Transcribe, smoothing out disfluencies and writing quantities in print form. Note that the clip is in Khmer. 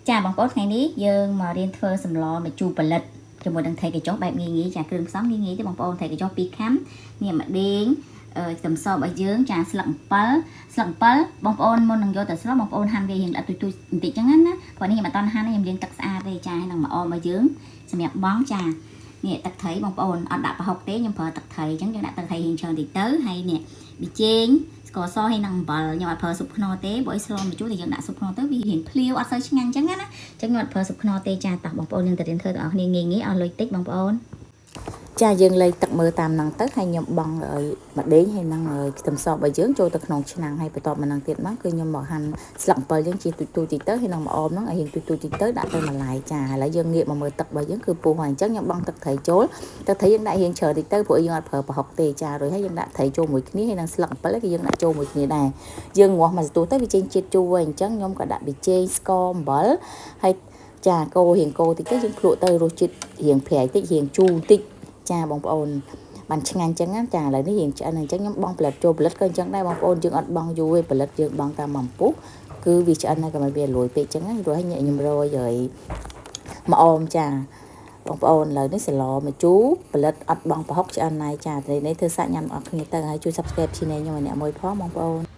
ចាបងប្អូនថ្ងៃនេះយើងមករៀនធ្វើសម្លម្ជូរផលិតជាមួយនឹងថៃកញ្ចុះបែបងាយៗចាគ្រឿងផ្សំងាយៗទេបងប្អូនថៃកញ្ចុះ2ខាំនេះម្ដេងខ្ទឹមសរបស់យើងចាស្លឹកអំពិលបងប្អូនមុននឹងយកទៅស្រុះបងប្អូនហាន់វារៀងល្អិតទូចបន្តិចចឹងណាព្រោះនេះខ្ញុំអត់តន់ហាន់ទេខ្ញុំលាងទឹកស្អាតទេចាហើយនឹងមកអមរបស់យើងសម្រាប់បងចានេះទឹកត្រីបងប្អូនអត់ដាក់ប្រហុកទេខ្ញុំប្រើទឹកត្រីអញ្ចឹងយើងដាក់ទឹកត្រីរៀងច្រើនតិចទៅហើយនេះប៊ីចេងស្ករសហើយនឹងអំបិលខ្ញុំអត់ប្រើស៊ុបខ្នុរទេបើឲ្យស្លម្ជូរតែយើងដាក់ស៊ុបខ្នុរទៅវារៀងភ្លាវអត់សូវឆ្ងាញ់អញ្ចឹងណាអញ្ចឹងខ្ញុំអត់ប្រើស៊ុបខ្នុរទេចាតោះបងប្អូនយើងទៅរៀនធ្វើទាំងអស់គ្នាងាយៗអស់លុយតិចបងប្អូនចាយើងលៃទឹកមើលតាមហ្នឹងទៅហើយខ្ញុំបង់ឲ្យម្ដេងហើយនឹងខ្ទឹមសរបស់យើងចូលទៅក្នុងឆ្នាំងហើយបន្ទាប់មកហ្នឹងទៀតមកគឺខ្ញុំមកហាន់ស្លឹកអំពិលយើងជាទូចៗតិចទៅហើយនឹងមកអមហ្នឹងឲ្យរៀងទូចៗតិចទៅដាក់ទៅម្លាយចាឥឡូវយើងងាកមកមើលទឹករបស់យើងគឺពុះហើយអញ្ចឹងខ្ញុំបង់ទឹកត្រីចូលទឹកត្រីយើងដាក់រៀងច្រើនតិចទៅព្រោះយើងអត់ប្រើប្រហុកទេចារួចហើយយើងដាក់ត្រីចូលមួយគ្នាហើយនឹងស្លឹកអំពិលគឺយើងដាក់ចូលមួយគ្នាដែរយើងងាស់មកស្ទុះទៅវាចេញជាតិជូរហើយអញ្ចឹងខ្ញុំក៏ដាក់ប៊ីចេងស្ករអំបិលហើយចាកូររៀងកូរតិចទៅយើងភ្លក់ទៅរសជាតិរៀងប្រៃតិចរៀងជូរតិចចាបងប្អូនបានឆ្ងាញ់អញ្ចឹងណាចាឥឡូវនេះយើងឆ្អិនអញ្ចឹងខ្ញុំបង់ផលិតចូលផលិតក៏អញ្ចឹងដែរបងប្អូនយើងអត់បង់យូរទេផលិតយើងបង់តាម1ពុះគឺវាឆ្អិនហើយកុំឲ្យវាលួយពេកអញ្ចឹងណារួចហើយខ្ញុំរយហើយមកអមចាបងប្អូនឥឡូវនេះសឡម្ជូរផលិតអត់បង់ប្រហុកឆ្អិនណាយចាថ្ងៃនេះធ្វើសាច់ញ៉ាំអស់គ្នាទៅហើយជួយ Subscribe ឆានែលខ្ញុំឲ្យអ្នកមួយផងបងប្អូន